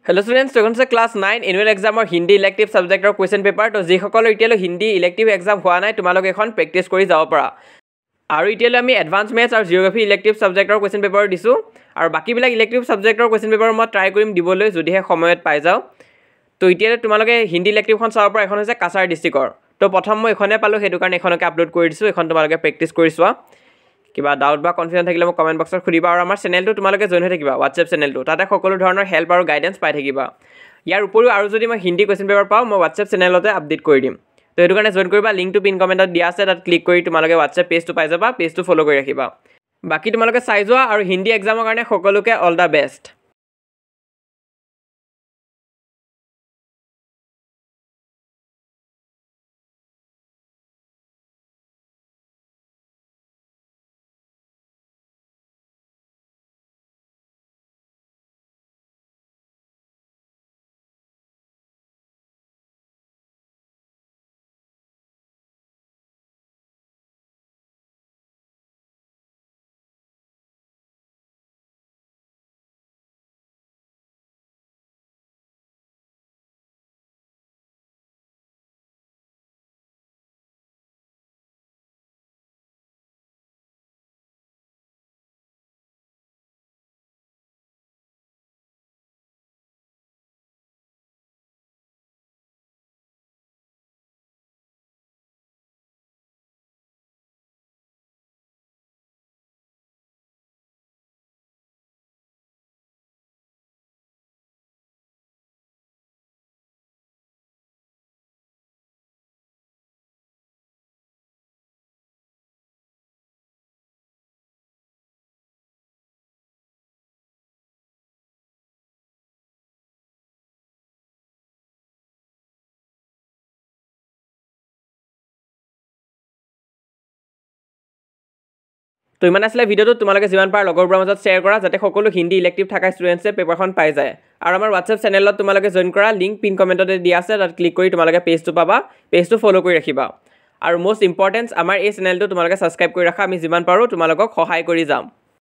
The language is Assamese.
Hello students, welcome to class 9 annual exam or Hindi elective subject or question paper. To যিসকল ইতিয়ালৈ Hindi elective exam হোৱা নাই তোমালোক এখন প্ৰেক্টিছ কৰি যাব পাৰা। আৰু ইতিয়ালৈ আমি advanced maths আৰু geography elective subject or question paper দিছো আৰু বাকিবিলাক elective subject or question paper মই ট্ৰাই কৰিম দিবলৈ যদিহে সময়ত পাই যাও। তো ইতিয়ালৈ তোমালোকে Hindi elective খন চাব পাৰা এখন হৈছে কাছাৰ ডিস্ট্ৰিক্টৰ। তো প্ৰথম মই এখনে পালো হেতু কাৰণে এখনকে আপলোড কৰি দিছো এখন তোমালোকে প্ৰেক্টিছ কৰি চোৱা। কিবা ডাউট বা কনফিউজন থাকিলে মোক কমেন্ট বক্সত খুদিবা আৰু আমাৰ চেনেলটো তোমালোকে জয়েন হৈ থাকিবা WhatsApp চেনেলটো তাতে সকলো ধৰণৰ হেল্প আৰু গাইডেন্স পাই থাকিবা ইয়াৰ উপৰিও আৰু যদি মই হিন্দী কোৱেশ্চন পেপাৰ পাও মই WhatsApp চেনেলতে আপডেট কৰি দিম তো হেতু কাৰণে জয়েন কৰিবা লিংকটো পিন কমেন্টত দিয়া আছে তাত ক্লিক কৰি তোমালোকে WhatsApp পেজটো পাই যাবা পেজটো ফলো কৰি ৰাখিবা বাকি তোমালোকে চাই যোৱা আৰু হিন্দী এক্সামৰ কাৰণে সকলোকে অল দা বেষ্ট তো ইমান আসলে ভিডিওটো তোমালোকে যিমান পাৰ লগৰবোৰৰ মাজত শেয়াৰ কৰা যাতে সকলো হিন্দী ইলেক্টিভ থকা ষ্টুডেন্টছে পেপাৰখন পাই যায় আৰু আমাৰ WhatsApp চেনেলত তোমালোকে জয়েন কৰা লিংক পিন কমেন্টতে দিয়া আছে তাত ক্লিক কৰি তোমালোকে পেজটো পাবা পেজটো ফলো কৰি ৰাখিবা আৰু মোষ্ট ইম্পৰ্টেন্ট আমাৰ এই চেনেলটো তোমালোকে সাবস্ক্ৰাইব কৰি ৰাখা আমি যিমান পাৰো তোমালোকক সহায় কৰি যাম